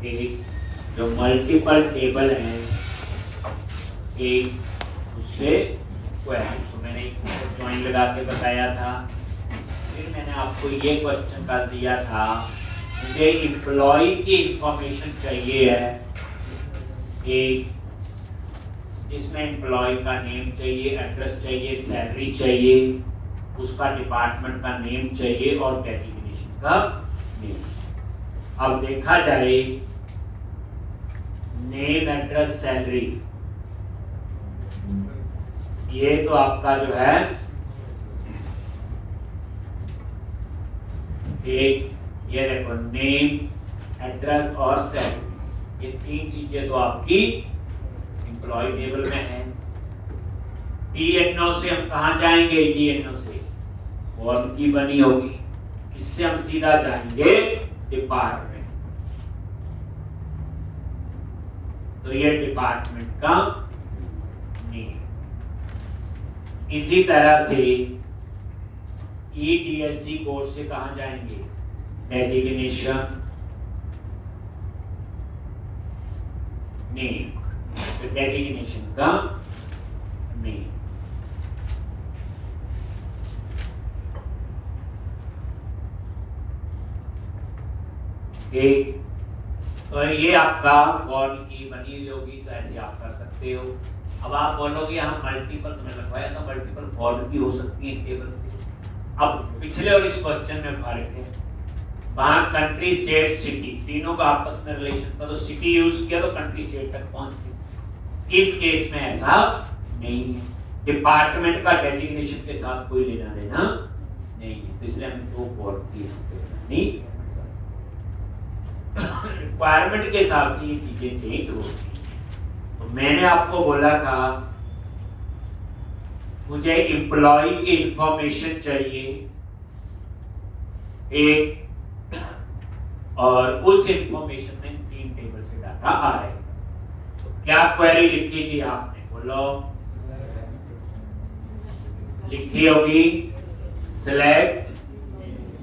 एक जो multiple table हैं एक उससे क्वेरी। तो मैंने ज्वाइन लगा के बताया था। फिर मैंने आपको ये क्वेश्चन कर दिया था, मुझे एम्प्लॉय की इंफॉर्मेशन चाहिए है एक, जिसमें एम्प्लॉय का नेम चाहिए, एड्रेस चाहिए, सैलरी चाहिए, उसका डिपार्टमेंट का नेम चाहिए और डेजिग्नेशन का नेम। अब देखा जाए नेम, एड्रेस, सैलरी, ये तो आपका जो है एक, ये देखो नेम, एड्रेस और सैलरी, ये तीन चीजें तो आपकी एम्प्लॉय टेबल में है। DNO से हम कहां जाएंगे? DNO से फॉर्म की बनी होगी, इससे हम सीधा जाएंगे डिपार्टमेंट। तो ये डिपार्टमेंट का नेम। इसी तरह से EDSC कोड से कहां जाएंगे? डेजिग्नेशन नेम, तो डेजिग्नेशन का नेम। एक तो ये आपका फॉर्म की बनी हुई होगी, तो ऐसे आप कर सकते हो। अब आप बोलोगे यहाँ मल्टीपल, तुमने लगवाया था मल्टीपल फॉर्म भी हो सकती है टेबल पे। अब पिछले और इस क्वेश्चन में फर्क है, वहां कंट्री, स्टेट, सिटी तीनों का आपस में रिलेशन था, तो सिटी यूज किया तो कंट्री स्टेट तक पहुंच गई। इस केस में ऐसा नहीं है, डिपार्टमेंट का डेजिग्नेशन के साथ कोई लेना देना नहीं है, तो इसलिए हमने दो फॉर्म की रिक्वायरमेंट के हिसाब से ये चीजें चेंज होती हैं। तो मैंने आपको बोला था मुझे एम्प्लॉय की इंफॉर्मेशन चाहिए एक, और उस इंफॉर्मेशन में तीन टेबल से डाटा आए। तो क्या क्वेरी लिखी थी आपने? बोलो, लिखी होगी सिलेक्ट,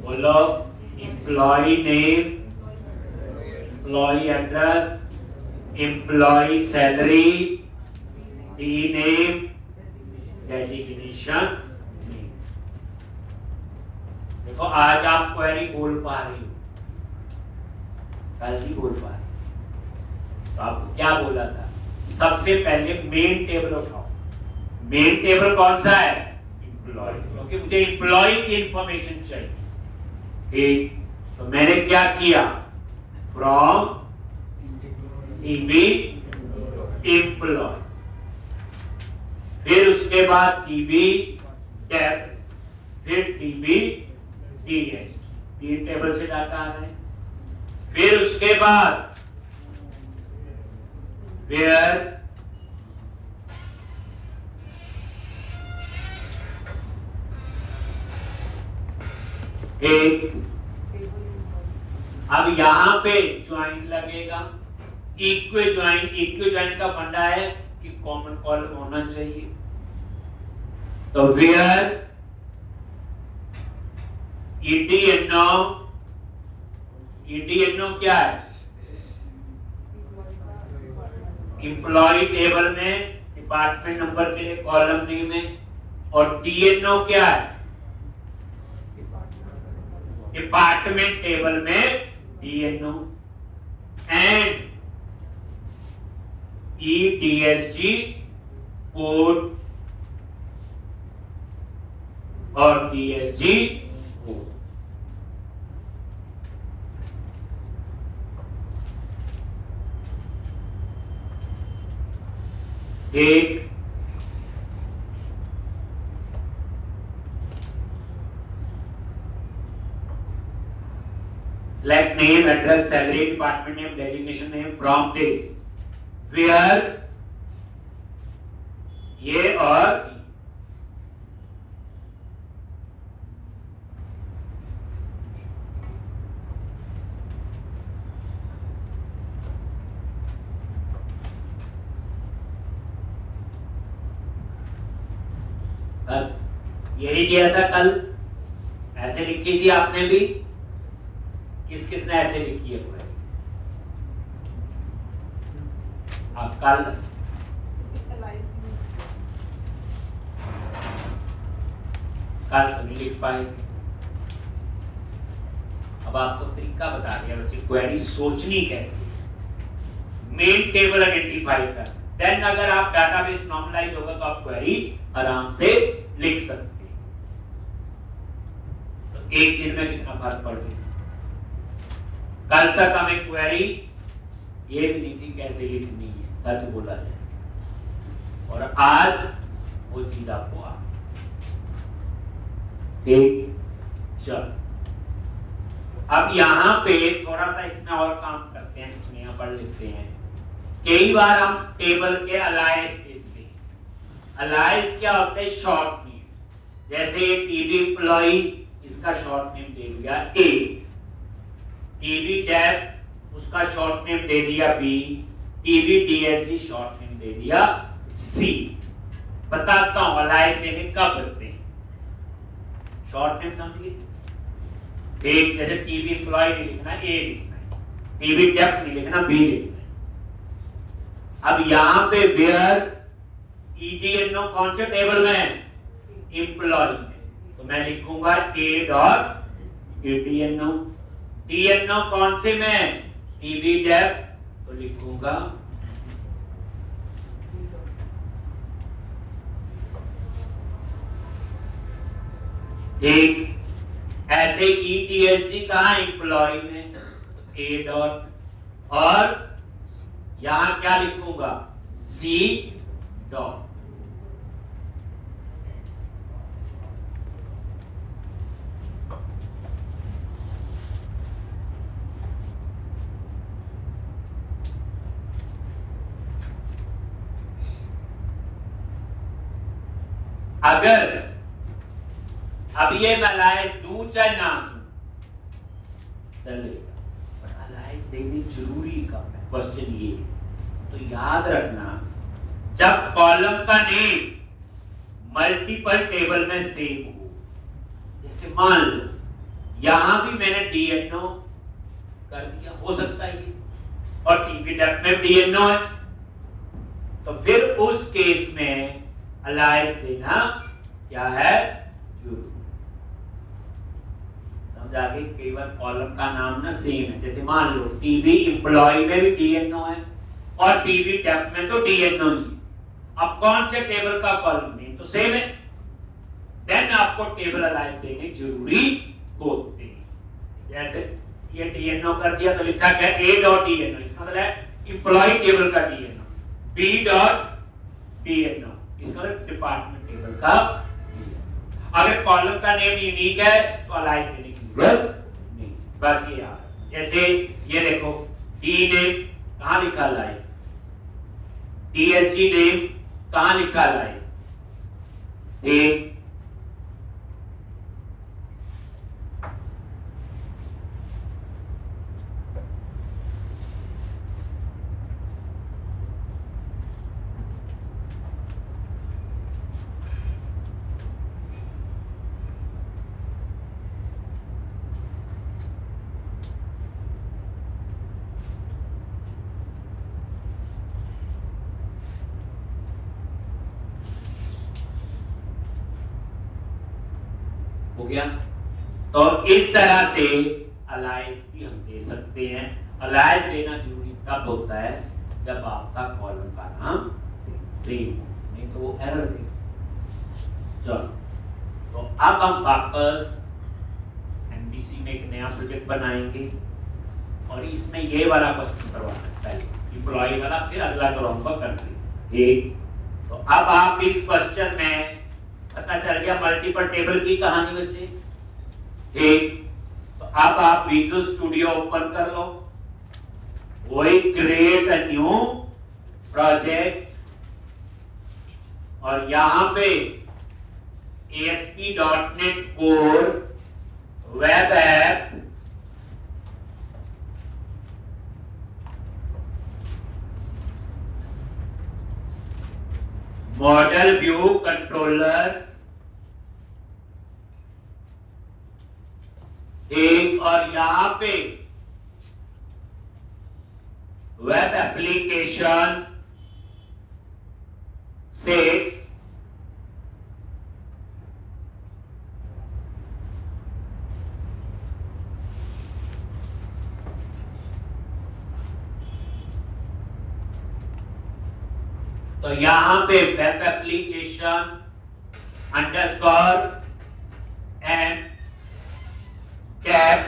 बोलो employ name, employ address, employ salary, D name, designation name. देखो आज आप क्वेरी बोल पा रही हो, कल नहीं बोल पा रही। तो आपको क्या बोला था? सबसे पहले मेन टेबल उठाओ। मेन टेबल कौन सा है? एम्प्लॉय, क्योंकि मुझे एम्प्लॉय की इंफॉर्मेशन चाहिए। ठीक, तो मैंने क्या किया? फ्रॉम टीबी एम्प्लॉय, फिर उसके बाद टीबी टैब, फिर टीबी डीएस, तीन टेबल से डाटा आ रहे। फिर उसके बाद वेयर एक, अब यहां पे ज्वाइन लगेगा, इक्वे ज्वाइन का फंडा है कि कॉमन कॉलम होना चाहिए। तो वेयर EDNO क्या है? एम्प्लॉय टेबल में डिपार्टमेंट नंबर के लिए कॉलम नेम है, और DNO क्या है? डिपार्टमेंट टेबल में DNO, एंड EDSG कोड और DSG कोड। एक select name, address, salary, department name, designation name from this, where ये और बस यही दिया था कल। ऐसे लिखी थी आपने भी, किस किसने ऐसे लिखी है? कल तो नहीं लिख पाए। अब आपको तरीका बता दिया बच्चे, क्वेरी सोचनी कैसे है, मेन टेबल आइडेंटिफाई कर, देन अगर आप डाटाबेस नॉर्मलाइज होगा तो आप क्वेरी आराम से लिख सकते हैं। तो एक दिन में कितना फर्क पड़ गया। कल तक हमें क्वेरी ये भी नहीं थी कैसे लिखनी है, सच बोला जाए, और आज वो चीज आपको आ ठीक। चल अब यहां पे थोड़ा सा इसमें और काम करते हैं, कुछ नया पढ़ लेते हैं। कई बार हम टेबल के अलायंस देते हैं। अलायंस क्या होते हैं? Short name. जैसे टीबी एम्प्लॉई, इसका शॉर्ट नेम दे दिया ए, टीबी डेफ उसका शॉर्ट नेम दे दिया B, TB DSG short name दे दिया सी। बताता हूं अलायंस देने कब करते हैं। शॉर्ट नेम समझिए, एक जैसे टीबी एम्प्लॉय नहीं लिखना, ए लिखना है, टीबी डेफ नहीं लिखना, बी लिखना है। अब यहां पे वेयर ईडीएनओ कौन से टेबल में? एम्प्लॉय में, तो मैं लिखूंगा ए डॉट ईडीएनओ। टीएनओ कौन से में? टीबी डेफ, तो लिखूंगा एक। ऐसे ईटीएसजी कहां? एम्प्लॉय में, तो ए डॉट, और यहां क्या लिखूंगा? C dot. अगर अब ये मैं अलायंस दूं चाहे ना दूं चलेगा, पर अलायंस देनी जरूरी कब है? क्वेश्चन ये। तो याद रखना, जब कॉलम का नेम मल्टीपल टेबल में सेम हो, जैसे मान लो यहां भी मैंने डीएनओ कर दिया, हो सकता है ये, और टीबी डेफ में डीएनओ है, तो फिर उस केस में अलायंस देना क्या है? जरूरी। समझ आ गई? कई बार कॉलम का नाम ना सेम है, जैसे मान लो टीबी एम्प्लॉय में भी डीएनओ है और टीबी डेफ में तो डीएनओ नहीं है। अब कौन से टेबल का कॉलम नेम तो सेम है, देन आपको टेबल अलायंस देने जरूरी होते हैं। जैसे ये डीएनओ कर दिया तो लिखा क्या? ए डॉट डीएनओ, इसका मतलब है एम्प्लॉय टेबल का डीएनओ, बी डॉट डीएनओ, इसका मतलब डिपार्टमेंट टेबल का डीएनओ। अगर कॉलम का नेम यूनिक है तो अलायंस देने की जरूरत नहीं, बस ये याद। जैसे ये देखो, डी नेम कहां लिखा अलायंस, डीएसजी नेम कहां लिखा अलायंस, ए। हो गया? तो इस तरह से अलायंस भी हम दे सकते हैं। अलायंस देना जरूरी तब होता है जब आपका कॉलम का नाम सेम हो, नहीं तो वो एरर देगा। चलो, तो अब हम वापस एमबीसी में एक नया प्रोजेक्ट बनाएंगे और इसमें ये वाला क्वेश्चन करवाना है, पहले एम्प्लॉय वाला, फिर अगला कराऊंगा कंट्री। एक तो अब आप इस क्वेश्चन में पता चल गया मल्टीपल टेबल की कहानी बच्चे। एक तो अब आप विजुअल स्टूडियो ओपन कर लो, वही क्रिएट अ न्यू प्रोजेक्ट, और यहां पे ASP.NET core web app model view controller एक, और यहां पे वेब एप्लीकेशन 6 तो यहां पे web application underscore M cap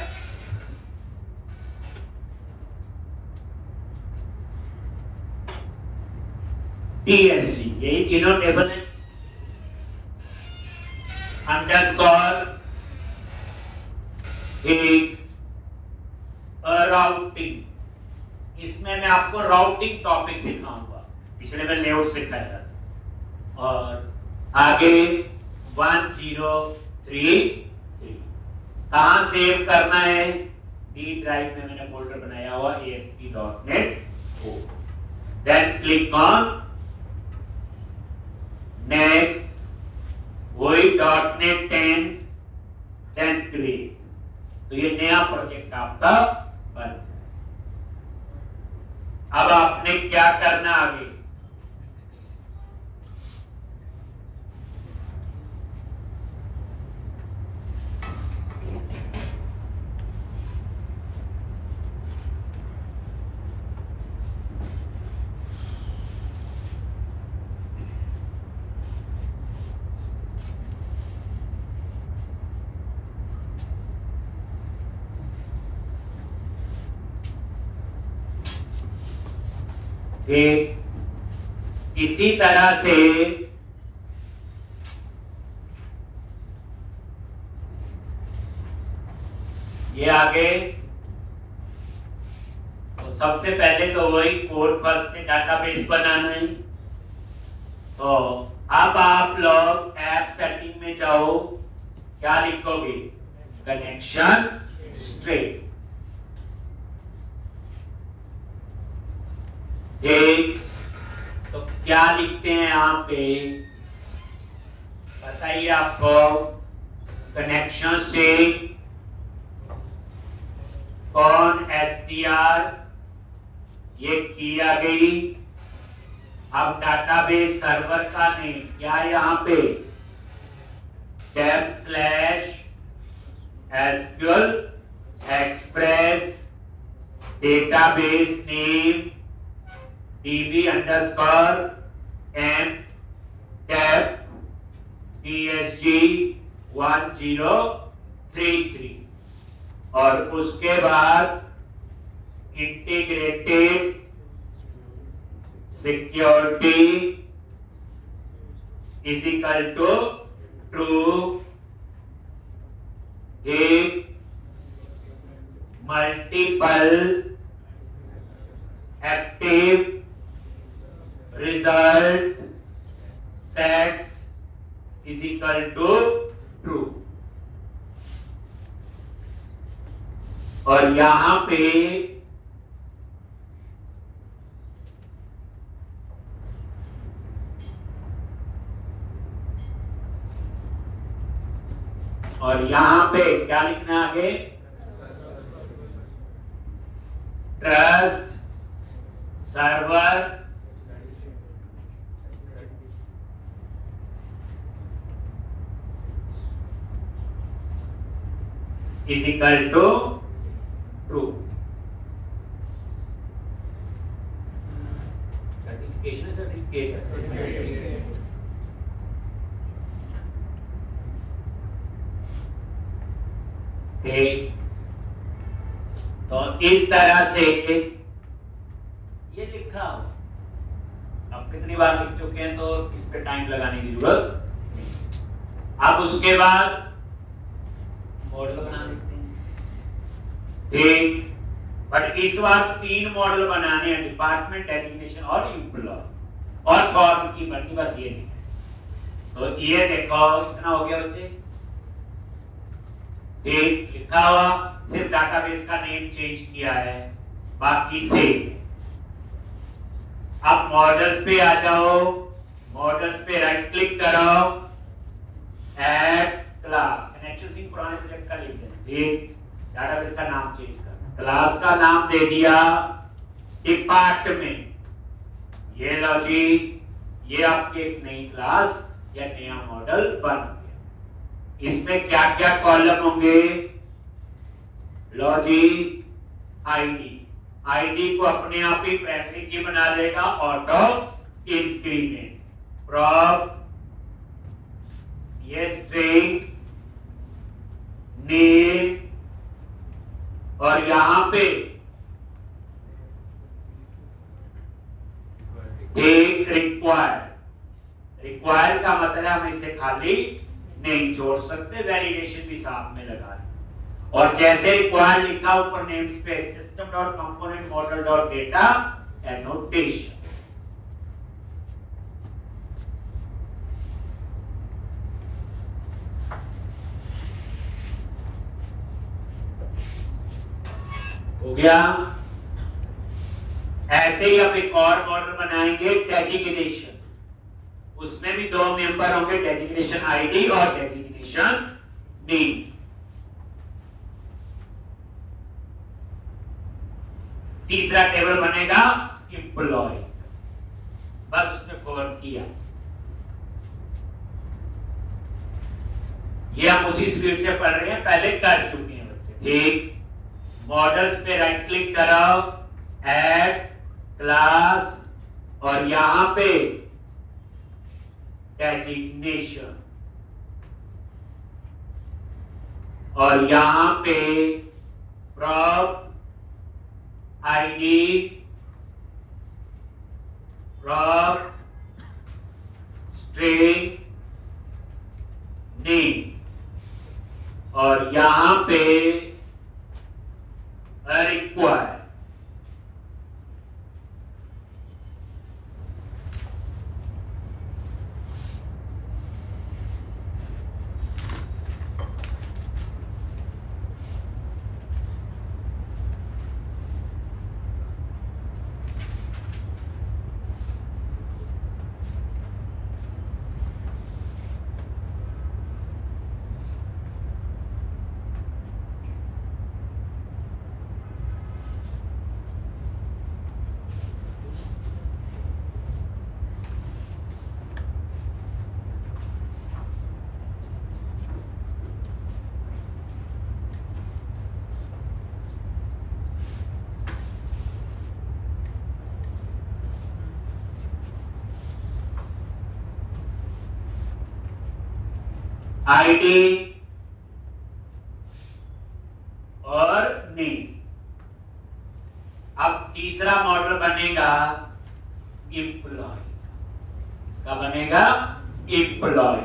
TSG, यही तीनों टेबल है। अंडरस्कोर एक राउटिंग, इसमें मैं आपको राउटिंग टॉपिक सिखाऊंगा, पिछले में लेआउट सिखाया था। और आगे 1033 कहां सेव करना है? डी ड्राइव में मैंने फोल्डर बनाया हुआ ASP.NET को। देन क्लिक ऑन नेक्स्ट, वही .NET 10 क्रिएट। तो ये नया प्रोजेक्ट आपका बन गया। अब आपने क्या करना आगे? इसी तरह से ये आगे, तो सबसे पहले तो वही कोड पर से डाटाबेस बनाना है। तो अब आप लोग ऐप सेटिंग में जाओ, क्या लिखोगे? Connection string. तो क्या लिखते हैं यहां पे? बताइए आपको। कनेक्शन से कौन str ये किया गई। अब डाटाबेस सर्वर का नेम क्या यहां पे? /SQL express database name DB_M tab TSG 1033 और उसके बाद integrated security is equal to true, एक multiple active result sets is equal to true. और यहां पे क्या लिखना है आगे? Trust server is equal to true. Certification. तो इस तरह से ये लिखा हो। अब कितनी बार लिख चुके हैं तो इस पे टाइम लगाने की जरूरत। अब उसके बाद मॉडल बना देते हैं। ठीक, बट इस बार 3 मॉडल बनाने हैं, डिपार्टमेंट, डेजिग्नेशन और एम्प्लॉय और फॉर्म की भर्ती, बस ये नहीं। तो ये देखो इतना हो गया बच्चे। ठीक, लिखा हुआ, सिर्फ डाटाबेस का नेम चेंज किया है, बाकी सेम। अब मॉडल्स पे आ जाओ, मॉडल्स पे राइट क्लिक करो, ऐड क्लास। कनेक्शन सिंह पुराने प्रोजेक्ट का लिख दें। ठीक, डाटाबेस का नाम चेंज करना, क्लास का नाम दे दिया डिपार्टमेंट। ये लो जी, ये आपकी एक नई क्लास या नया मॉडल बन गया। इसमें क्या क्या कॉलम होंगे? Logic, ID. आईडी को अपने आप ही प्राइमरी की बना देगा ऑटो इंक्रीमेंट। प्रॉप, ये स्ट्रिंग, नेम, और यहां पे एक रिक्वायर। रिक्वायर का मतलब हम इसे खाली नहीं छोड़ सकते, वैलिडेशन भी साथ में लगा दें। और जैसे रिक्वायर लिखा ऊपर name space system dot component model dot data annotation. हो गया। ऐसे ही अब एक और मॉडल बनाएंगे डेजिग्नेशन। उसमें भी दो मेंबर होंगे, डेजिग्नेशन आईडी और डेजिग्नेशन नेम। तीसरा टेबल बनेगा एम्प्लॉय। बस उसने फॉरवर्ड किया। ये हम उसी स्पीड से पढ़ रहे हैं, पहले कर चुके हैं बच्चे। ठीक, मॉडल्स पे राइट क्लिक कराओ, ऐड क्लास, और यहां पे डेजिग्नेशन, और यहां पे prop ID, prop string name, और यहां पे रिक्वायर। आईडी और नेम। अब तीसरा मॉडल बनेगा एम्प्लॉय। इसका बनेगा एम्प्लॉय।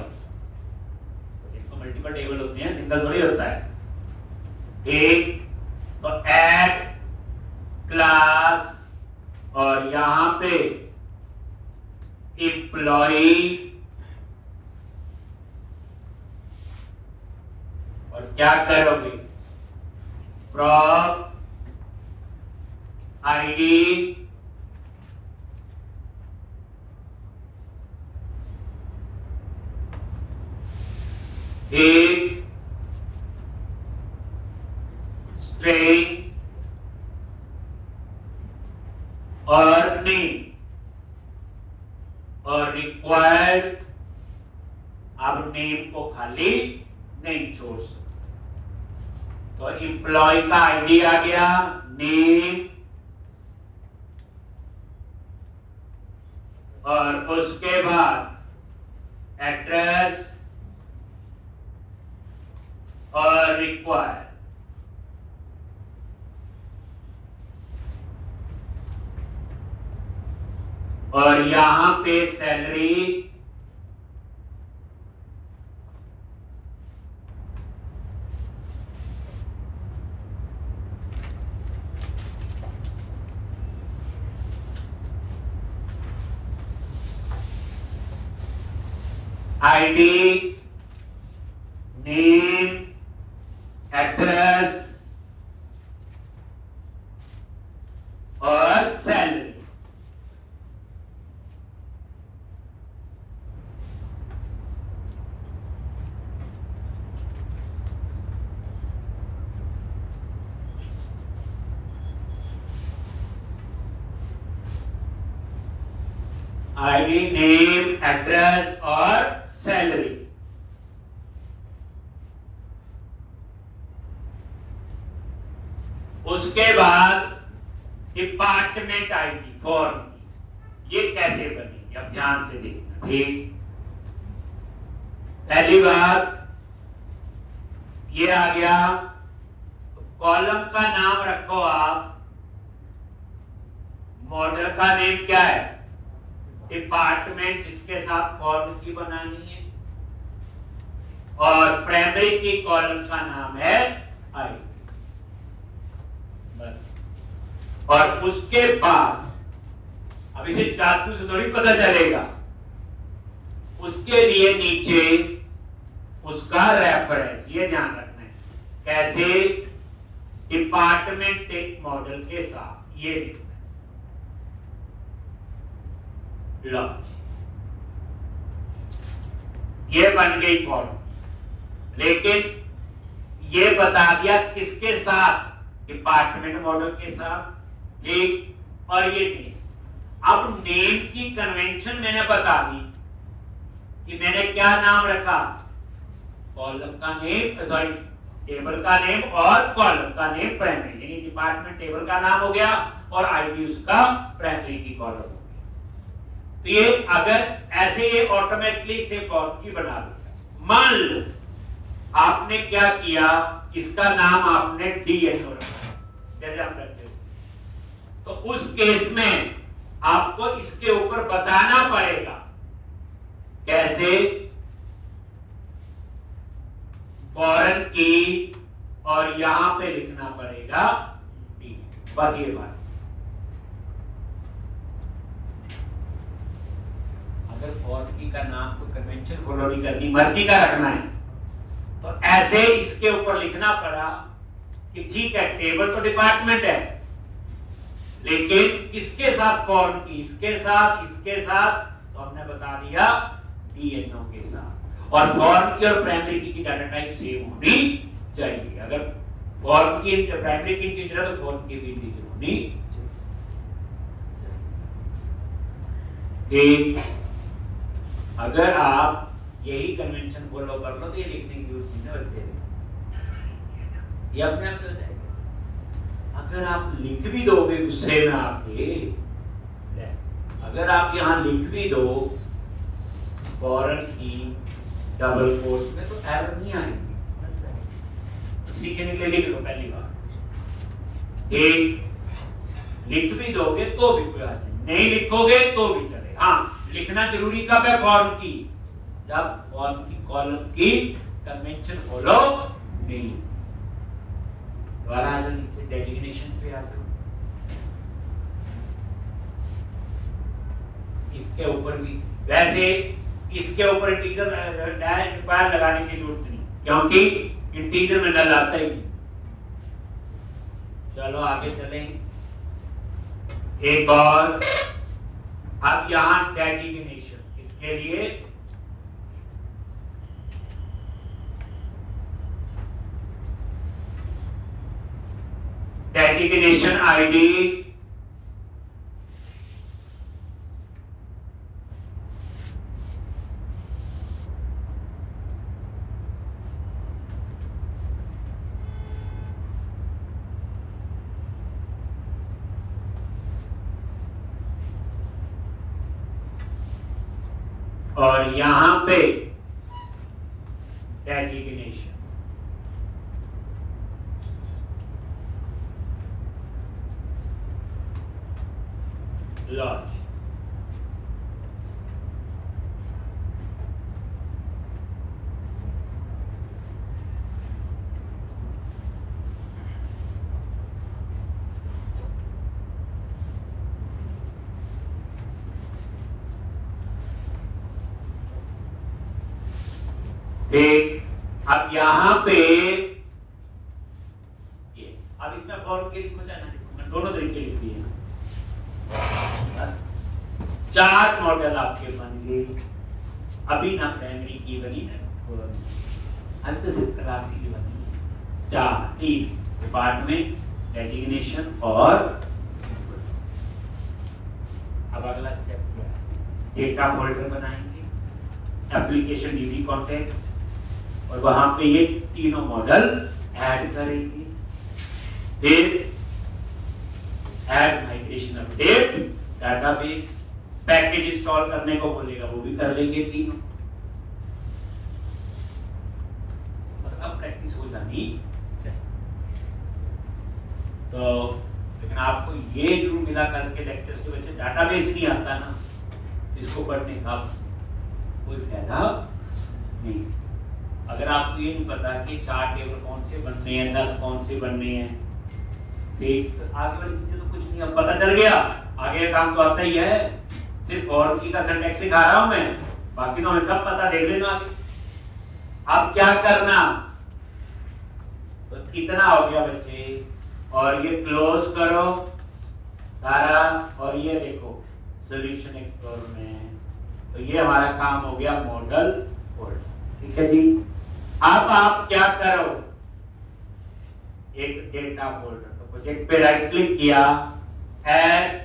इसको मल्टीपल टेबल होते हैं, सिंगल थोड़ी होता है। एक तो ऐड क्लास, और यहां पे एम्प्लॉय, और क्या करोगे? प्रॉप आईडी, एक स्ट्रिंग, और नेम, और रिक्वायर्ड। अब नेम को खाली नहीं छोड़ सकते, तो एम्प्लॉय का आईडी आ गया, नेम, और उसके बाद एड्रेस और रिक्वायर। और यहां पे सैलरी, आईडी, नेम, एड्रेस और सैलरी। आईडी, नेम, एड्रेस और सैलरी। उसके बाद डिपार्टमेंट आईडी फॉर्म की, ये कैसे बनेगी अब ध्यान से देखना। ठीक, पहली बात ये आ गया, कॉलम का नाम रखो आप, मॉडल का नेम क्या है, डिपार्टमेंट जिसके साथ फॉर्म की बनानी है, और प्राइमरी की कॉलम का नाम है आई, बस। और उसके बाद अब इसे चाकू से थोड़ी पता चलेगा, उसके लिए नीचे उसका रेफरेंस, ये ध्यान रखना है कैसे, डिपार्टमेंट टेक मॉडल के साथ, ये लिखना है। लो, ये बन गई फॉर्म, लेकिन ये बता दिया किसके साथ, डिपार्टमेंट मॉडल के साथ। ठीक, और ये नेम, अब नेम की कन्वेंशन मैंने बता दी कि मैंने क्या नाम रखा, कॉलम का नेम, सॉरी टेबल का नेम और कॉलम का नेम प्राइमरी, यानी डिपार्टमेंट टेबल का नाम हो गया और आईडी उसका प्राइमरी की कॉलम हो गया। तो ये अगर ऐसे ये ऑटोमेटिकली से फॉर्म की बना देगा। मान लो आपने क्या किया, इसका नाम आपने डीएनओ रखा, जैसे हम रखते हो, तो उस केस में आपको इसके ऊपर बताना पड़ेगा कैसे, फॉरेन की, और यहां पे लिखना पड़ेगा डी, बस ये बात। अगर फॉरेन की का नाम को कन्वेंशन फॉलो नहीं करनी, मर्जी का रखना है, तो ऐसे इसके ऊपर लिखना पड़ा कि ठीक है टेबल तो डिपार्टमेंट है, लेकिन इसके साथ फॉर्म की, इसके साथ, तो हमने बता दिया डीएनओ के साथ, और फॉर्म की और प्राइमरी की डाटा टाइप सेम होनी चाहिए। अगर फॉर्म की प्राइमरी की इंटीजर है तो फॉर्म की भी इंटीजर होनी चाहिए। अगर आप यही कन्वेंशन फॉलो कर लो तो ये लिखने की जरूरत नहीं है बच्चे, ये अपने आप चल जाएगा। अगर आप लिख भी दोगे गुस्से में आके, अगर आप यहां लिख भी दो फॉरेन की डबल कोट्स में, तो एरर नहीं आएगी, सीखने के लिए लिख लो पहली बार। एक लिख भी दोगे तो भी कोई बात नहीं लिखोगे तो भी चले। हाँ, लिखना जरूरी कब है, फॉर्म की, जब फॉर्म की कॉलम की कन्वेंशन फॉलो नहीं। दोबारा आ जाओ नीचे, डेजिग्नेशन पे आ जाओ, इसके ऊपर भी वैसे, इसके ऊपर इंटीजर रिक्वायर लगाने की जरूरत नहीं, क्योंकि इंटीजर में नल आता ही नहीं। चलो आगे चलें, एक और, अब यहां डेजिग्नेशन, इसके लिए डेजिग्नेशन आईडी, और यहां पे डेजिग्नेशन, लॉज। अब यहां पे ये, अब इसमें फॉर्म के लिखो जाना, मैं दोनों तरीके लिख दिए, बस 4 मॉडल आपके बन गए। अभी ना प्राइमरी की बनी ना अंत से राशि की बनी, 3 डिपार्टमेंट, डेजिग्नेशन और अब अगला स्टेप क्या है, डेटा फोल्डर बनाएंगे, एप्लीकेशन डीबी कॉन्टेक्स्ट, और वहां पे ये तीनों मॉडल ऐड करेंगे। फिर add migration update database, package install करने को बोलेगा वो भी कर लेंगे तीनों। अब प्रैक्टिस हो जानी चाहिए। तो लेकिन आपको ये जरूर मिला करके लेक्चर से, बच्चे डाटाबेस नहीं आता ना, इसको पढ़ने का कोई फायदा नहीं। अगर आपको ये नहीं पता कि 4 टेबल कौन से बनने हैं, 10 कौन से बनने हैं, ठीक, तो आगे वाली चीजें तो कुछ नहीं, अब पता चल गया, आगे का काम तो आता ही है। सिर्फ फॉर की का सिंटैक्स सिखा रहा हूं मैं, बाकी तो हमें सब पता, देख लेना आगे। अब क्या करना, तो कितना हो गया बच्चे, और ये क्लोज करो सारा, और ये देखो सॉल्यूशन एक्सप्लोरर में, तो ये हमारा काम हो गया मॉडल फोल्डर, ठीक है जी। अब आप क्या करो, एक डेटा फोल्डर, तो प्रोजेक्ट पे राइट क्लिक किया, add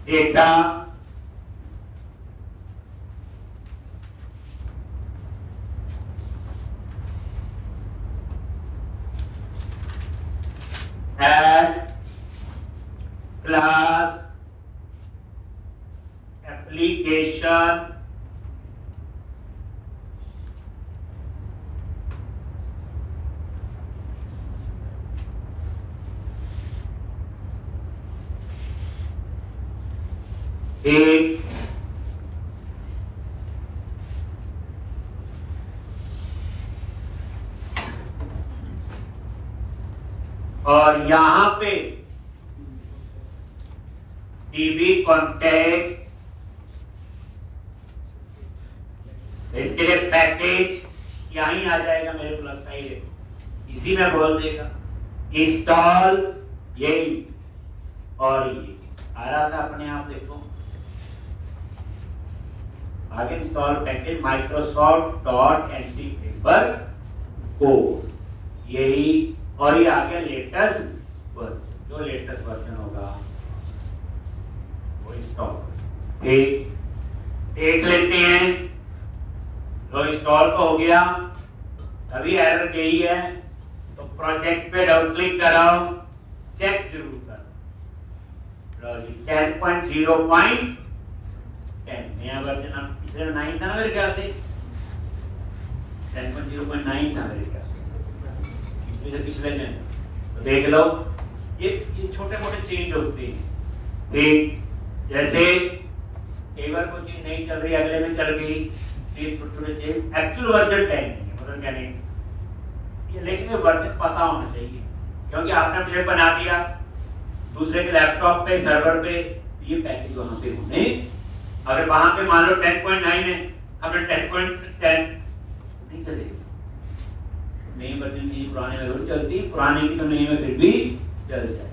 data, add class application एक, और यहां पे डीबी कॉन्टेक्स्ट, इसके लिए पैकेज यहीं आ जाएगा, मेरे को लगता है ये इसी में बोल देगा इंस्टॉल, यही और ये आ रहा था अपने आप, देखो आगे install package Microsoft dot anti paper code, यही, और ये आ गया लेटेस्ट वर्जन, जो लेटेस्ट वर्जन होगा वो इंस्टॉल, ठीक, देख लेते हैं। तो इंस्टॉल तो हो गया, अभी एरर यही है, तो प्रोजेक्ट पे डबल क्लिक कराओ, चेक जरूर करो, 10.0.10 नया वर्जन, अब पिछले 9 था ना मेरे ख्याल से, 10.0.9 था मेरे ख्याल से, पिछले दिन, तो देख लो ये छोटे मोटे चेंज होते हैं, ठीक, जैसे एक बार कोई चीज नहीं चल रही, अगले में चल गई, ये छोटे छोटे चेंज, एक्चुअल वर्जन 10 नहीं है, मतलब क्या नहीं ये, लेकिन ये वर्जन पता होना चाहिए, क्योंकि आपने प्रोजेक्ट बना दिया दूसरे के लैपटॉप पे, सर्वर पे, ये पैकेज वहां पे होने, अगर वहां पे मान लो 10.9 है, हमने 10.10 नहीं चलेगा, नई वर्जन की पुराने में भी चलती, पुराने की तो नई में फिर भी चल जाए।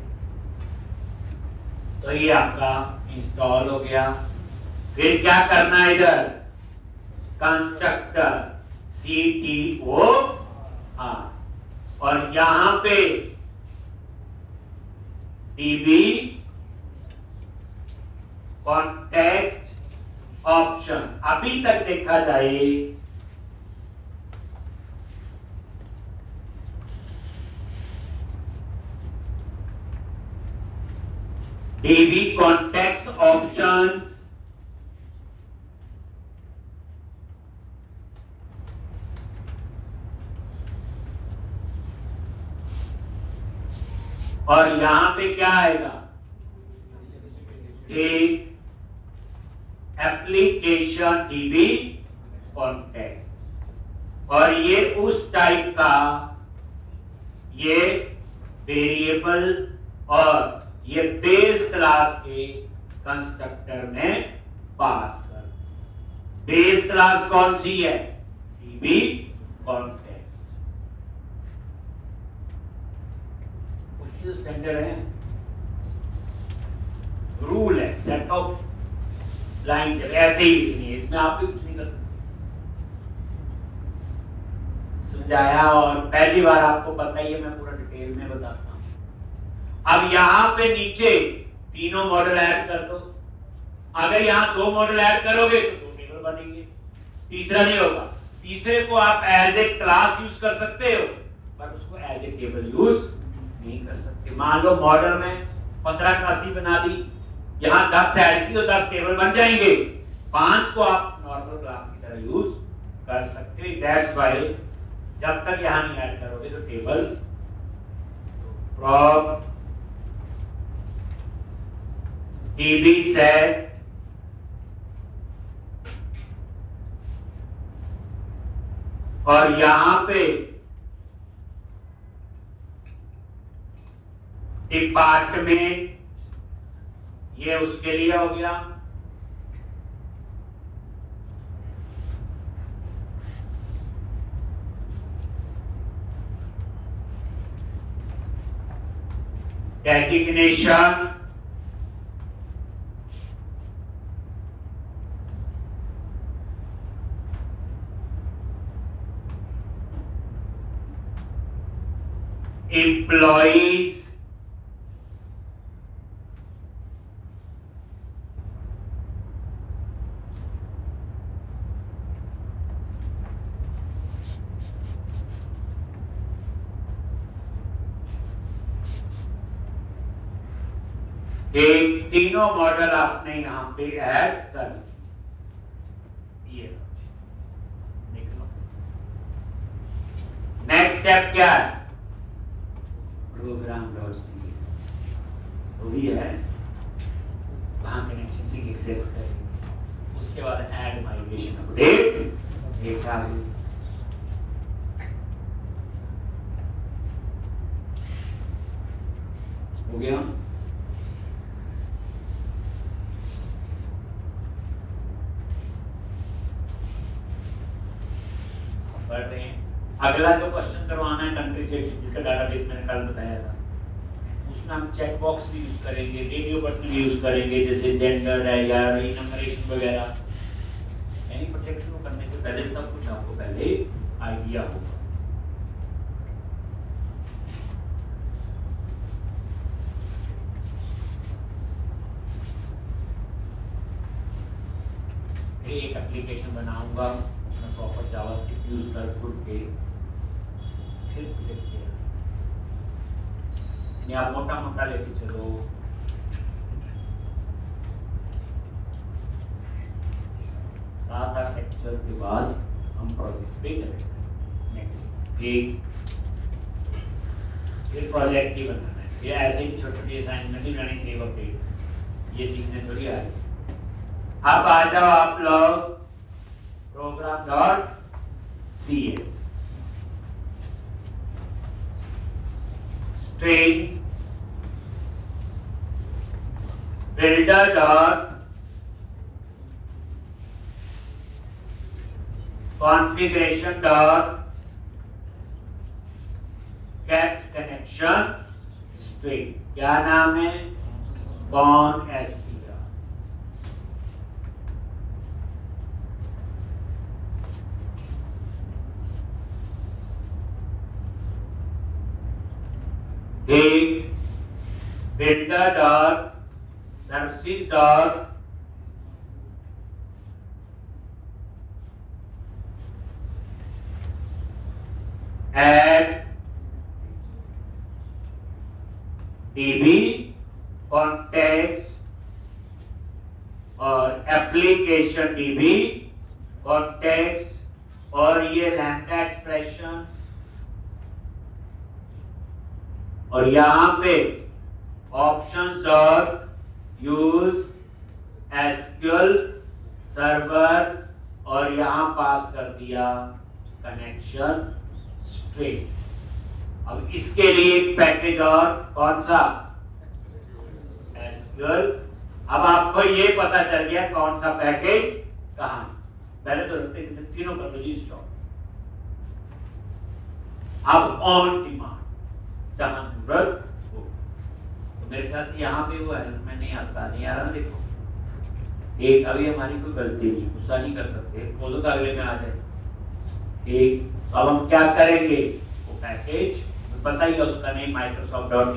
तो ये आपका इंस्टॉल हो गया। फिर क्या करना है, इधर कंस्ट्रक्टर CTO, और यहां पे DB कॉन्टेक्स्ट ऑप्शन, अभी तक देखा जाए DB कॉन्टेक्स्ट ऑप्शंस, और यहां पे क्या आएगा, एक एप्लीकेशन DB कॉन्टेक्स्ट, और ये उस टाइप का, ये वेरिएबल और ये बेस क्लास के कंस्ट्रक्टर में पास कर। बेस क्लास कौन सी है, DB कॉन्टेक्स्ट, उसकी स्टैंडर्ड है, रूल है, सेट ऑफ लाइन, ऐसे ही लिखनी है, इसमें आप भी कुछ नहीं कर सकते। समझाया, और पहली बार आपको पता ही है, मैं पूरा डिटेल में बताता हूं। अब यहां पे नीचे तीनों मॉडल ऐड कर दो। अगर यहाँ 2 मॉडल ऐड करोगे तो 2 टेबल बनेंगे, तीसरा नहीं होगा। तीसरे को आप एज ए क्लास यूज कर सकते हो, पर उसको एज ए टेबल यूज नहीं कर सकते। मान लो मॉडल में 15 क्लासेस बना दी, यहाँ 10 ऐड की तो 10 टेबल बन जाएंगे, 5 को आप नॉर्मल क्लास की तरह यूज कर सकते हो। दैट्स व्हाई जब तक यहाँ नहीं ऐड करोगे तो टेबल फ्रॉम db set और यहां पे डिपार्टमेंट, ये उसके लिए हो गया। डेजिग्नेशन employees, एक तीनों मॉडल आपने यहां पे ऐड कर दिए। नेक्स्ट स्टेप क्या है? program.cs वही है, वहां कनेक्शन से एक्सेस करेंगे। उसके बाद ऐड माइग्रेशन अपडेट डेटाबेस। हो गया। बढ़ते हैं। अगला जो क्वेश्चन करवाना है कंट्री स्टेट जिसका डाटाबेस मैंने कल बताया था, उसमें हम चेक बॉक्स भी यूज करेंगे, रेडियो बटन भी यूज करेंगे, जैसे जेंडर है या नंबरेशन वगैरह। यानी प्रोटेक्शन को करने से पहले सब कुछ आपको पहले आइडिया होगा। एक एप्लीकेशन बनाऊंगा उसमें प्रॉपर जावास्क्रिप्ट यूज कर खुद के, फिर देखते हैं। आप मोटा मोटा लेके चलो, सात आठ लेक्चर के बाद हम प्रोजेक्ट पे चलेंगे। नेक्स्ट फिर प्रोजेक्ट ही बनाना है, ये ऐसे ही छोटी छोटी असाइनमेंट ही बनानी, सेव अपडेट ये सीखने थोड़ी आ रही। अब आ जाओ आप लोग program.cs string builder dot configuration dot get connection string, क्या नाम है? कौन एस एक builder dot services dot add db context और application db context और ये lambda expressions, और यहां पे ऑप्शंस और यूज एसक्यूएल सर्वर और यहां पास कर दिया कनेक्शन स्ट्रिंग। अब इसके लिए एक पैकेज और कौन सा? एसक्यूएल। अब आपको ये पता चल गया कौन सा पैकेज कहां। पहले तो रखते तीनों कर दो जी स्टॉप। अब ऑन डिमांड जहां जरूरत हो, तो मेरे ख्याल से यहाँ पे वो हेल्प में नहीं आता, नहीं आ रहा। देखो एक अभी हमारी कोई गलती नहीं, गुस्सा नहीं कर सकते, खोलो तो अगले में आ जाए। एक अब हम क्या करेंगे, वो पैकेज पता ही है उसका name Microsoft dot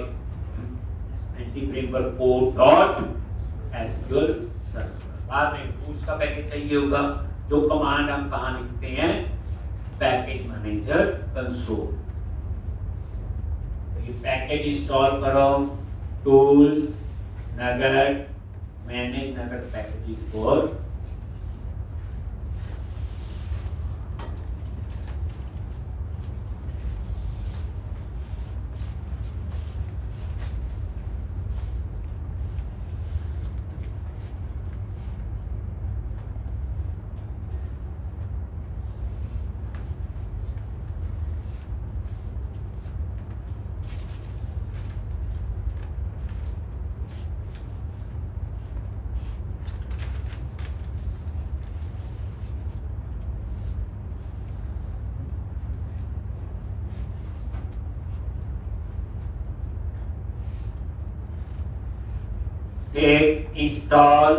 anti framework code dot SQL server. बाद में टूल्स का पैकेज चाहिए होगा, जो कमांड हम कहाँ लिखते हैं, पैकेज मैनेजर कंसोल। तो ये पैकेज इंस्टॉल करो, tools NuGet manage NuGet packages for tech install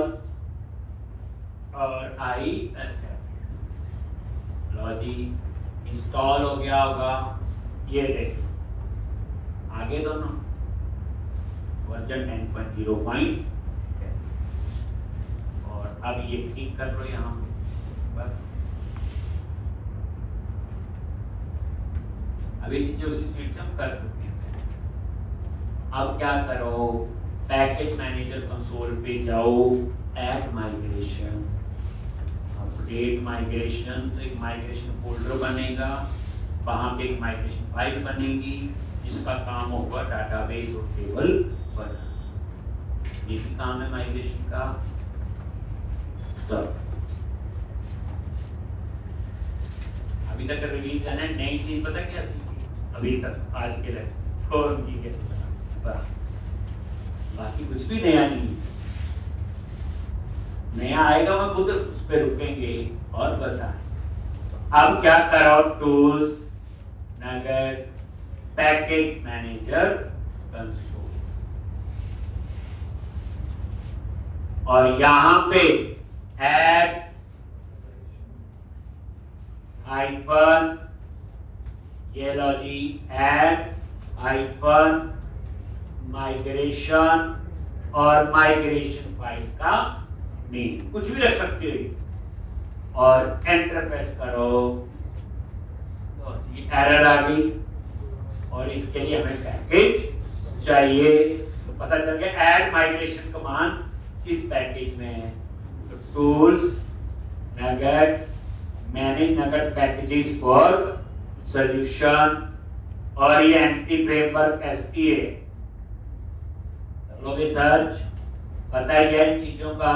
और I accept. Low ji install हो गया होगा, ये देखो आगे दोनों वर्जन 10.0 और अब ये ठीक कर लो यहाँ बस। अभी चीजें उसी स्पीड से हम कर चुके हैं। अब क्या करो, पैकेज मैनेजर कंसोल पे जाओ, ऐड माइग्रेशन, अपडेट माइग्रेशन। तो एक माइग्रेशन फोल्डर बनेगा, वहां पे एक माइग्रेशन फाइल बनेगी जिसका काम होगा डाटाबेस और टेबल बनाना। ये भी काम है माइग्रेशन का। तो अभी तक रिलीज है, नई चीज पता क्या सीखी अभी तक आज के लिए फोन की के बस, बाकी कुछ भी नया नहीं। नया आएगा मैं खुद उस पे रुकेंगे और बताएं। अब क्या करो, टूल्स नगट पैकेज मैनेजर कंसोल और यहां पे ऐड हाइफन, ये लो जी ऐड हाइफन माइग्रेशन और माइग्रेशन फाइल का नेम कुछ भी रख सकते हो और एंटर प्रेस करो। तो ये एरर आ गई और इसके लिए हमें पैकेज चाहिए। तो पता चल गया ऐड माइग्रेशन कमांड इस पैकेज में है। तो tools NuGet manage NuGet packages for solution और ये एंटी फ्रेमवर्क एसपीए लोगे सर्च, पता ही है इन चीजों का।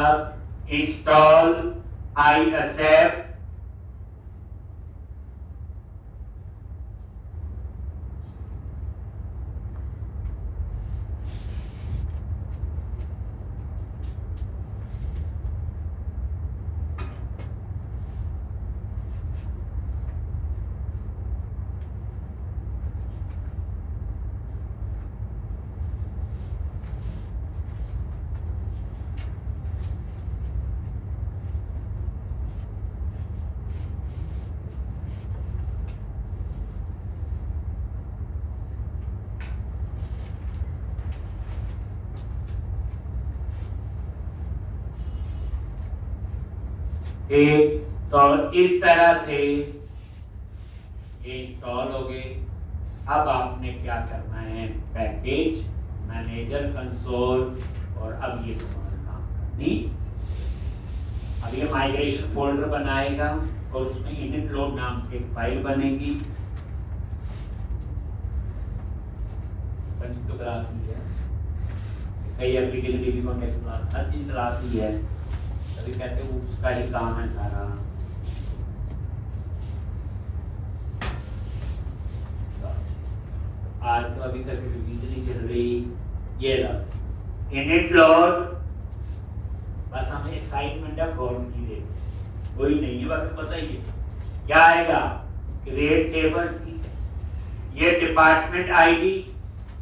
इंस्टॉल आई एक्सेप्ट, एक तो इस तरह से ये इंस्टॉल हो गए। अब आपने क्या करना है, पैकेज मैनेजर कंसोल और अब ये काम करनी। अब ये माइग्रेशन फोल्डर बनाएगा और उसमें इनिट लोड नाम से एक फाइल बनेगी। क्लास ही है, कई एप्लीकेशन डीबी कॉन्टेक्स्ट क्लास, हर चीज क्लास ही है। तभी कहते हैं उसका ही काम है सारा। आज तो अभी तक रिवीजन नहीं चल रही। ये इनिट लोड, बस हमें एक्साइटमेंट है फॉर्म की दे, कोई नहीं है। बाकी पता ही है क्या आएगा, क्रिएट टेबल की, ये department ID,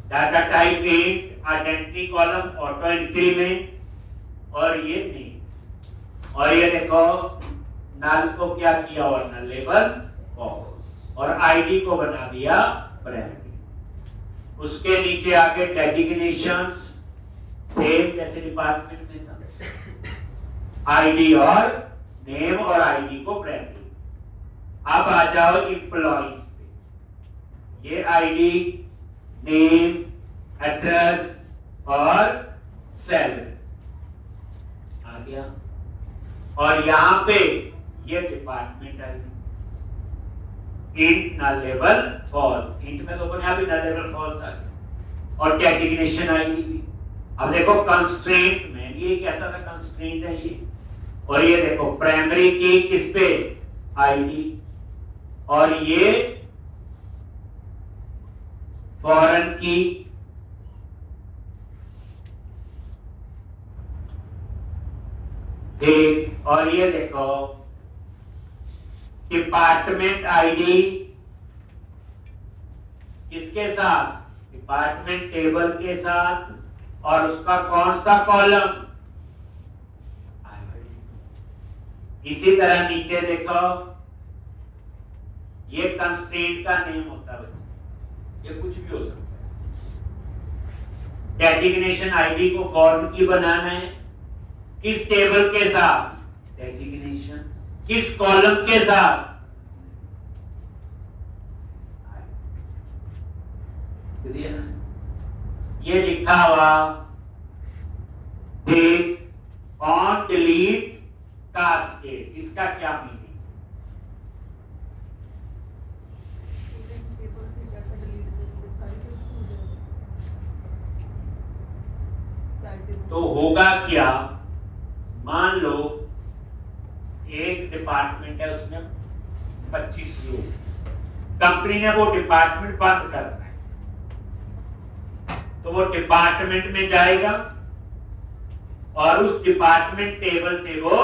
data type 8, identity column, auto increment और ये नहीं। और ये देखो नल को क्या किया और नल लेबल और आईडी को बना दिया प्राइमरी। उसके नीचे आके डेजिग्नेशंस, सेम जैसे डिपार्टमेंट में था, आईडी और नेम और आईडी को प्राइमरी। अब आ जाओ एम्प्लॉइज पे, ये आईडी, नेम, एड्रेस और सैलरी आ गया। और यहां पे ये डिपार्टमेंट आईडी, इंट नल लेवल फॉल्स, इंट में तो यहां भी नल लेवल फॉल्स आ गया। और डेजिग्नेशन आईडी भी। अब देखो कंस्ट्रेंट में ये कहता था कंस्ट्रेंट है ये, और ये देखो प्राइमरी की किस पे, आईडी, और ये फॉरेन की, एक, और ये देखो डिपार्टमेंट आईडी किसके साथ, डिपार्टमेंट टेबल के साथ, और उसका कौन सा कॉलम, इसी तरह नीचे देखो ये कंस्ट्रेंट का नेम होता है, ये कुछ भी हो सकता है। डेजिग्नेशन आईडी को फॉर्म की बनाना है, किस टेबल के साथ, डेजिग्नेशन, किस कॉलम के साथ, ये लिखा हुआ देख ऑन डिलीट कास्केड, इसका क्या मीनिंग, तो होगा क्या, मान लो एक डिपार्टमेंट है, उसमें 25 लोग, कंपनी ने वो डिपार्टमेंट बंद करना है, तो वो डिपार्टमेंट में जाएगा और उस डिपार्टमेंट टेबल से वो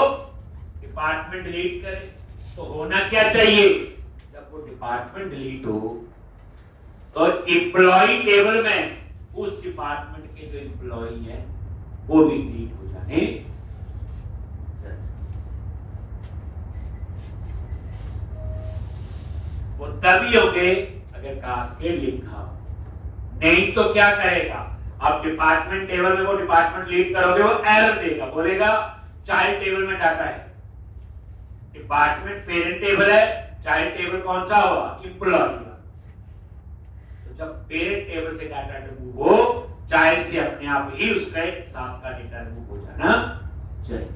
डिपार्टमेंट डिलीट करे। तो होना क्या चाहिए, जब वो डिपार्टमेंट डिलीट हो तो एम्प्लॉय टेबल में उस डिपार्टमेंट के जो एम्प्लॉय है वो भी डिलीट हो जाने, वो तभी होंगे अगर कास्केड लिखा हो, नहीं तो क्या करेगा, आप डिपार्टमेंट टेबल में वो डिपार्टमेंट डिलीट करोगे, वो एरर देगा, बोलेगा चाइल्ड टेबल में डाटा है, डिपार्टमेंट पेरेंट टेबल है, चाइल्ड टेबल कौन सा होगा, एम्प्लॉय। तो जब पेरेंट टेबल से डाटा रिमूव हो, चाइल्ड से अपने आप ही उसका साथ का डेटा रिमूव हो जाना चाहिए।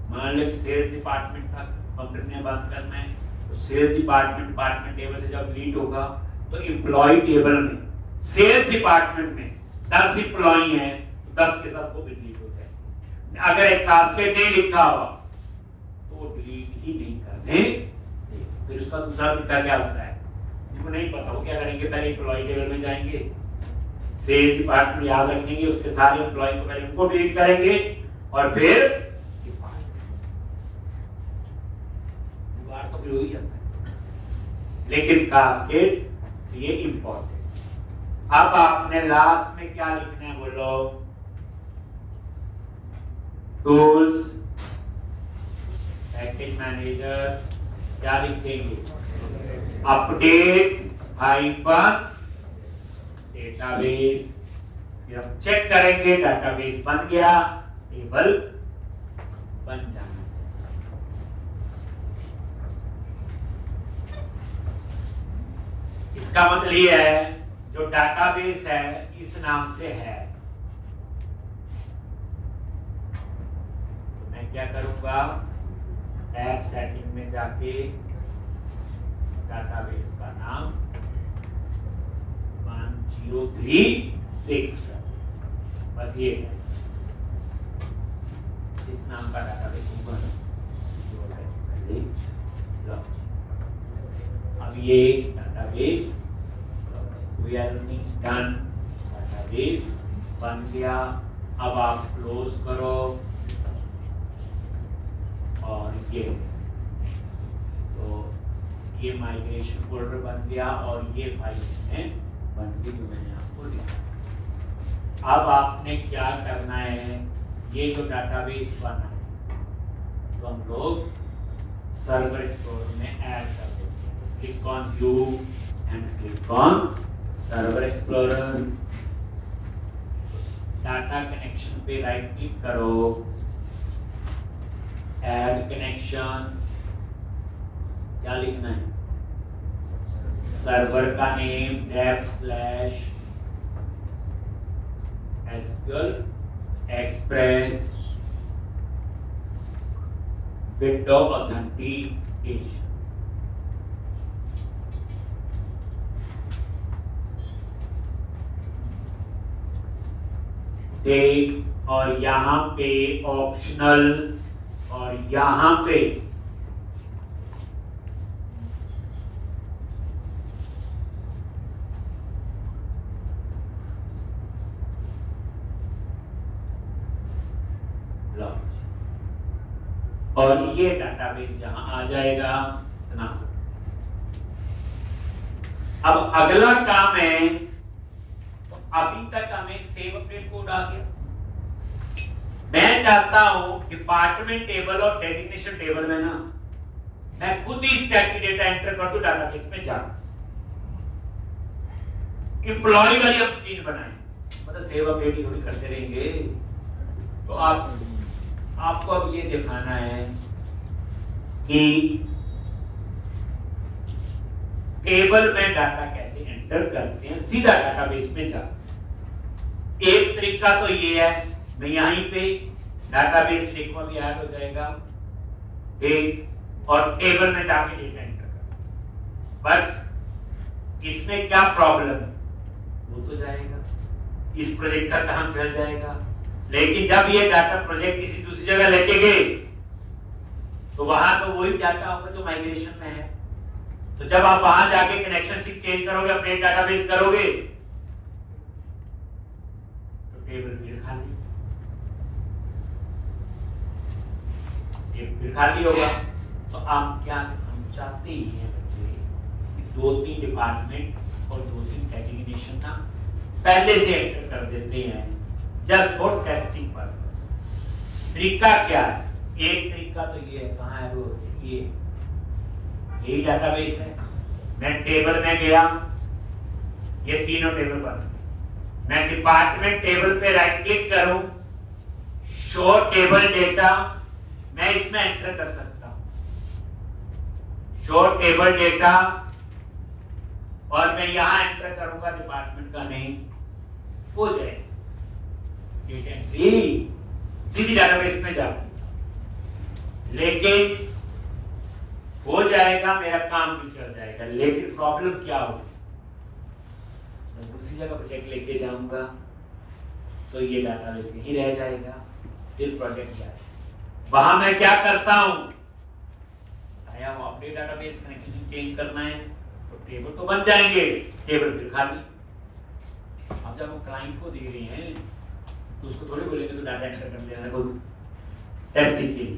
मान लो सेल्स डिपार्टमेंट था, कंपनी ने बात करना है, तो सेल्स डिपार्टमेंट टेबल से जब डिलीट होगा तो एम्प्लॉय टेबल में सेल्स डिपार्टमेंट में 10 एम्प्लॉय हैं, तो 10 के साथ वो डिलीट हो जाए। अगर एक कास्केड नहीं लिखा हुआ तो वो डिलीट ही नहीं करने। फिर उसका दूसरा तरीका क्या होता है, जिनको नहीं पता वो क्या करेंगे, पहले एम्प्लॉय टेबल में जाएंगे, सेल्स डिपार्टमेंट याद रखेंगे, उसके सारे एम्प्लॉय को पहले उनको डिलीट करेंगे और फिर तो भी हो ही जाता है। लेकिन कास्केड ये इंपॉर्टेंट। अब आपने लास्ट में क्या लिखना है, बोलो, टूल्स, पैकेज मैनेजर, क्या लिखेंगे, अपडेट हाइपन डेटाबेस। फिर हम चेक करेंगे डेटाबेस बन गया, टेबल बन जाना। इसका मतलब ये है जो डेटाबेस है इस नाम से है, तो मैं क्या करूंगा, ऐप सेटिंग में जाके डेटाबेस का नाम 1036, बस ये है, इस नाम का डेटाबेस होगा। अब ये database we are done, database बन गया। अब आप क्लोज करो और ये तो ये माइग्रेशन फोल्डर बन गया और ये फाइल इसमें बन गई जो मैंने आपको दिखाया। अब आपने क्या करना है, ये जो डेटाबेस बना है तो हम लोग सर्वर एक्सप्लोरर में ऐड कर देते हैं। Click on view and click on server explorer. Data connection पे राइट क्लिक करो, ऐड कनेक्शन, क्या लिखना है, सर्वर का name /SQL express window authentication. और यहां पे ऑप्शनल, और यहां पे और ये डाटाबेस यहां आ जाएगा। इतना अब अगला काम है, तो अभी तक हमें सेव अपडेट कोड आ गया। मैं चाहता हूं डिपार्टमेंट टेबल और डेजिग्नेशन टेबल में ना मैं खुद ही स्टैटिक डेटा एंटर कर दूं डाटाबेस में जाकर। एम्प्लॉय वाली हम स्क्रीन बनाएं, मतलब सेव अपडेट ही थोड़ी करते रहेंगे। तो आपको अब ये दिखाना है कि टेबल में डाटा कैसे एंटर करते हैं सीधा डाटाबेस में जा। एक तरीका तो ये है, मैं यहीं पे डाटाबेस लिखूं, भी ऐड हो जाएगा एक, और टेबल में जाके डेटा एंटर कर। बट इसमें क्या प्रॉब्लम है, वो तो जाएगा, इस प्रोजेक्ट का काम चल जाएगा, लेकिन जब ये डाटा प्रोजेक्ट किसी दूसरी जगह लेके गए तो वहां तो वही डाटा होगा जो माइग्रेशन में है। तो जब आप वहां जाके कनेक्शन चेंज करोगे, अपडेट डाटाबेस करोगे, तो टेबल फिर खाली होगा। तो आप क्या, हम चाहते ही हैं बच्चे कि 2-3 डिपार्टमेंट और 2-3 डेजिग्नेशन ना पहले से एंटर कर देते हैं, जस्ट फॉर टेस्टिंग पर्पस। तरीका क्या है, एक तरीका तो ये है, कहाँ है वो, यही डाटाबेस है। मैं टेबल में गया, ये तीनों टेबल पर, मैं डिपार्टमेंट टेबल पे राइट क्लिक करूं, शो टेबल डेटा, मैं इसमें एंटर कर सकता हूं शो टेबल डेटा, और मैं यहां एंटर करूंगा डिपार्टमेंट का नेम, हो जाएगा डेटा एंट्री सीधी डाटाबेस में जाऊंगी। लेकिन हो जाएगा, मेरा काम भी चल जाएगा, लेकिन प्रॉब्लम क्या होगी, मैं दूसरी जगह प्रोजेक्ट लेके जाऊंगा तो ये डाटाबेस यहीं रह जाएगा, फिर प्रोजेक्ट जाएगा। वहां मैं क्या करता हूं, आया वो अपडेट डाटाबेस कनेक्शन चेंज करना है तो टेबल तो बन जाएंगे, टेबल फिर खाली। अब जब हम क्लाइंट को दे रहे हैं तो उसको थोड़ी बोलेंगे तो डाटा एंटर कर लेना खुद टेस्टिंग के लिए।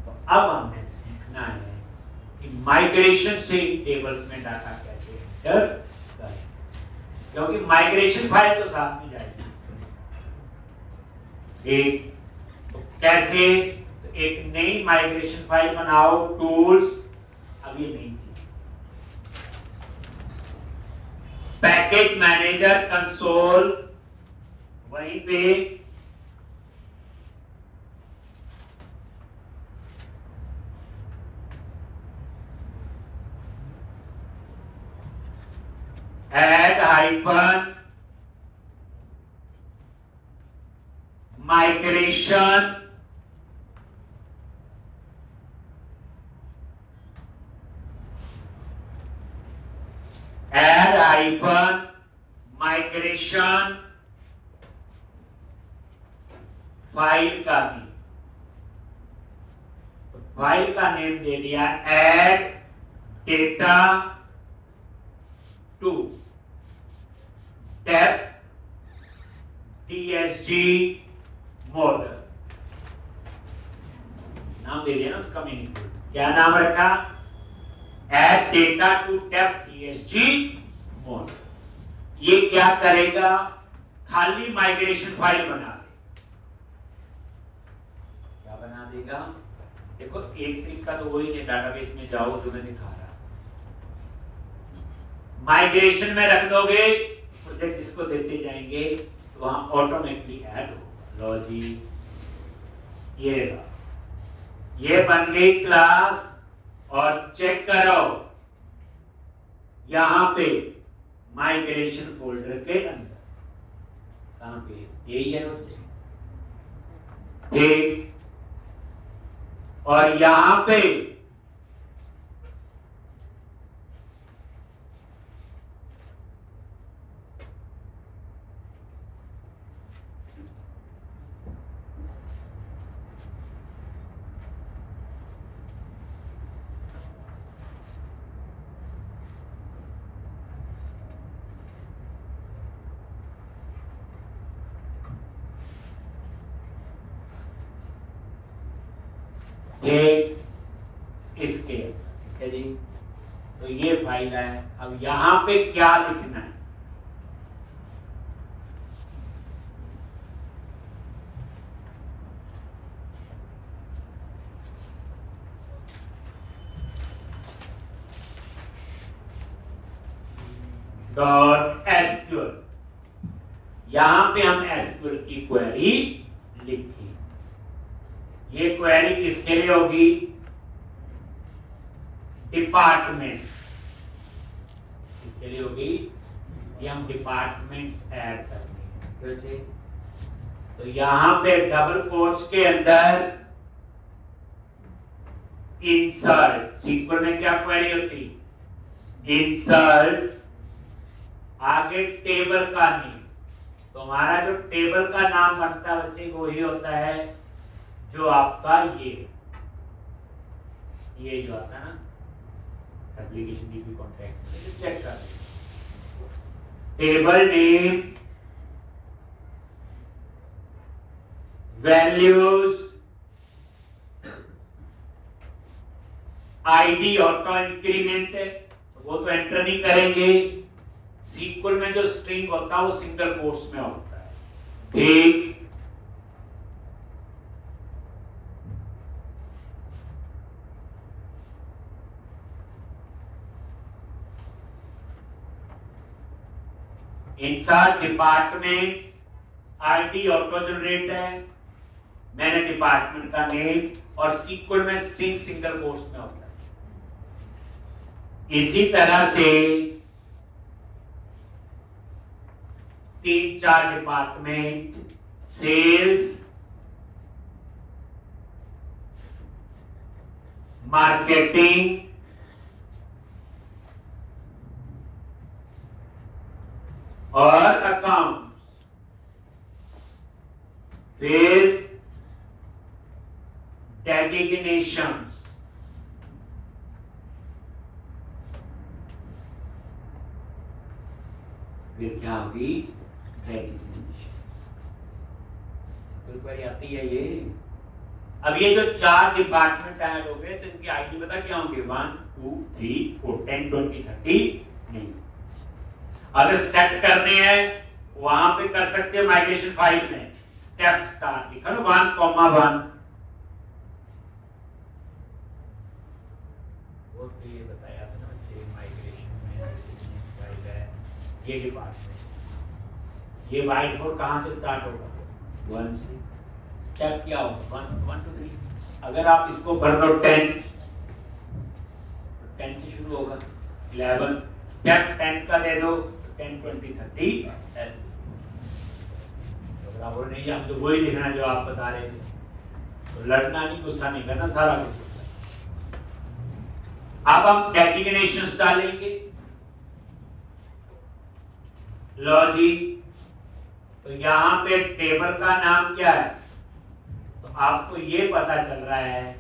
तो अब हमें सीखना है कि माइग्रेशन से टेबल्स में डाटा कैसे एंटर करें, क्योंकि माइग्रेशन फाइल तो साथ में जाएगी। एक तो कैसे, तो एक नई माइग्रेशन फाइल बनाओ, टूल्स, अब ये नई चीज, पैकेज मैनेजर कंसोल, वहीं पे add hyphen migration फाइल का नेम, फाइल का नेम दे दिया add data to tab TSG model, नाम दे दिया ना उसका मीनिंग, क्या नाम रखा, add data to tab TSG model. ये क्या करेगा, खाली माइग्रेशन फाइल बना दे, क्या बना देगा, देखो एक तरीका तो वही है, डाटाबेस में जाओ जो मैं दिखा रहा, माइग्रेशन में रख दोगे, प्रोजेक्ट जिसको देते जाएंगे तो वहां ऑटोमेटिकली ऐड होगा। लो जी, ये बन गई क्लास। और चेक करो यहां पे माइग्रेशन फोल्डर के अंदर कहां पे यही है बच्चे, ठीक। और यहां पे एक इसके, ठीक है जी। तो ये फाइल है। अब यहां पे क्या लिखना है, .sql। यहां पे हम एसक्यूएल की क्वेरी लिखी। ये क्वेरी किसके लिए होगी, डिपार्टमेंट। किसके लिए होगी, ये हम डिपार्टमेंट्स ऐड करते हैं। तो यहां पे डबल कोट्स के अंदर इंसर्ट, सीक्वल में क्या क्वेरी होती, इंसर्ट, आगे टेबल का नेम। तो हमारा जो टेबल का नाम बनता है बच्चे वो ही होता है जो आपका ये जो आता है ना एप्लीकेशन डीबी कॉन्ट्रैक्ट्स, चेक कर table name, values, ID auto increment है वो तो एंटर नहीं करेंगे। सीक्वल में जो स्ट्रिंग होता है वो सिंगल कोट्स में होता है, ठीक। Insert departments, ID auto generate है, मैंने डिपार्टमेंट का नेम, और सीक्वल में स्ट्रिंग सिंगल कोट्स में होता है। इसी तरह से 3-4 डिपार्टमेंट, सेल्स, मार्केटिंग, और अकाउंट्स, फिर डेजिग्नेशंस, फिर क्या होगी, क्वेरी आती है ये। अब ये जो 4 डिपार्टमेंट ऐड हो गए तो इनकी आईडी बता क्या होंगे, 1 2 3 4 10 20 30 नहीं। अगर सेट करने हैं वहां पे कर सकते हैं माइग्रेशन फाइल में, स्टेप स्टार्ट लिखा ना 1,1। वो तो ये बताया था ना बच्चे, माइग्रेशन में फाइल है ये डिपार्टमेंट, ये वाइट बोर्ड कहां से स्टार्ट होगा, 1 से। स्टेप क्या होगा, 1 2 3। अगर आप इसको भर दो 10 तो 10 से शुरू होगा, 11 स्टेप 10 का दे दो 10 20 30 ऐसे। तो बोल नहीं हम तो वही लिखना जो आप बता रहे थे, तो लड़ना नहीं, गुस्सा नहीं करना, सारा कुछ। अब हम डेजिग्नेशंस डालेंगे, लो जी। तो यहां पे टेबल का नाम क्या है, तो आपको ये पता चल रहा है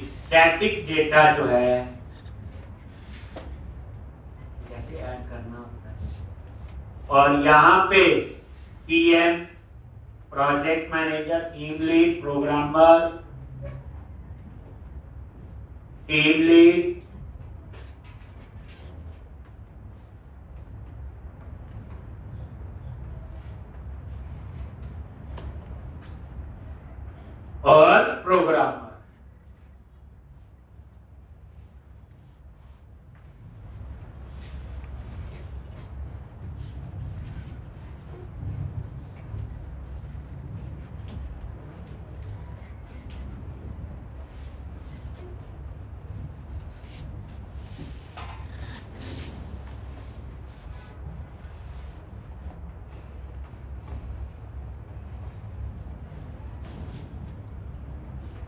स्टैटिक डेटा जो है कैसे ऐड करना होता है। और यहां पे PM, project manager, team lead, programmer, team lead, और प्रोग्रामर।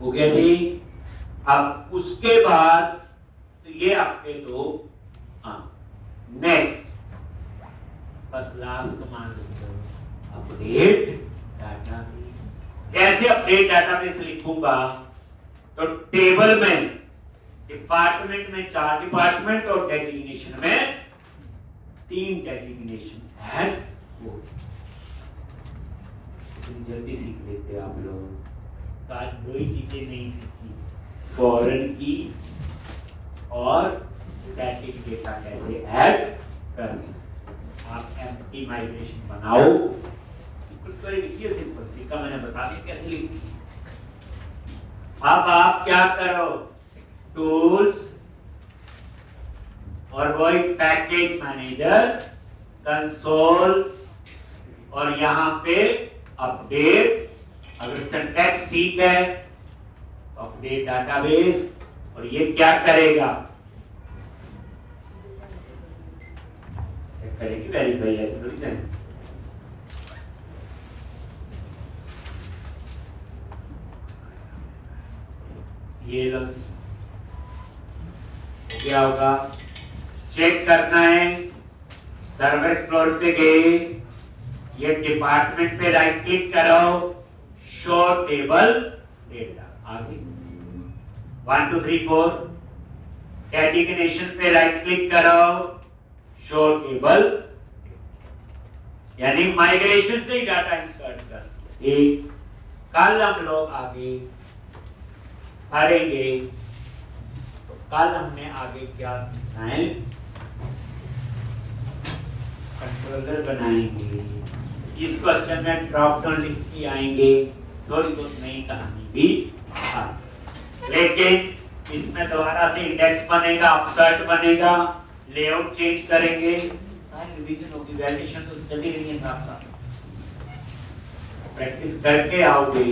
हो गया जी। अब उसके बाद तो ये आपके दो, नेक्स्ट बस लास्ट कमांड अपडेट डाटाबेस। जैसे अपडेट डाटाबेस लिखूंगा तो टेबल में डिपार्टमेंट में 4 डिपार्टमेंट और डेजिग्नेशन में 3 डेजिग्नेशन ऐड हो। जल्दी सीख लेते आप लोग। आज 2 ही चीजें नहीं सीखी, फॉरेन की और स्टैटिक डेटा कैसे ऐड करना। आप एम्प्टी माइग्रेशन बनाओ, सिंपल लिखिए, सिंपल सीखा मैंने, बता दिया कैसे लिखी। अब आप क्या करो, टूल्स और वही पैकेज मैनेजर, कंसोल और यहां पे अपडेट। अगर सिंटैक्स सीख है तो अपडेट डाटाबेस, और ये क्या करेगा, चेक करेगी, वेरीफाई, ऐसे थोड़ी ना। ये लो क्या होगा, चेक करना है। सर्वर एक्सप्लोरर पे गए, ये डिपार्टमेंट पे राइट क्लिक करो, शो टेबल डेटा, आगे 1 2 3 4। डेजिग्नेशन पे राइट क्लिक करो, शो टेबल, यानी माइग्रेशन से ही डाटा इंसर्ट कर। एक कल हम लोग आगे पढ़ेंगे, तो कल हमने आगे क्या सीखना है, कंट्रोलर बनाएंगे। इस क्वेश्चन में ड्रॉप डाउन लिस्ट भी आएंगे, थोड़ी बहुत नई कहानी भी आएगी, लेकिन इसमें दोबारा से इंडेक्स बनेगा, अपसर्ट बनेगा, लेआउट चेंज करेंगे, सारी रिवीजन होगी। वैल्यूएशन तो चलती रही है साथ साथ, प्रैक्टिस करके आओगे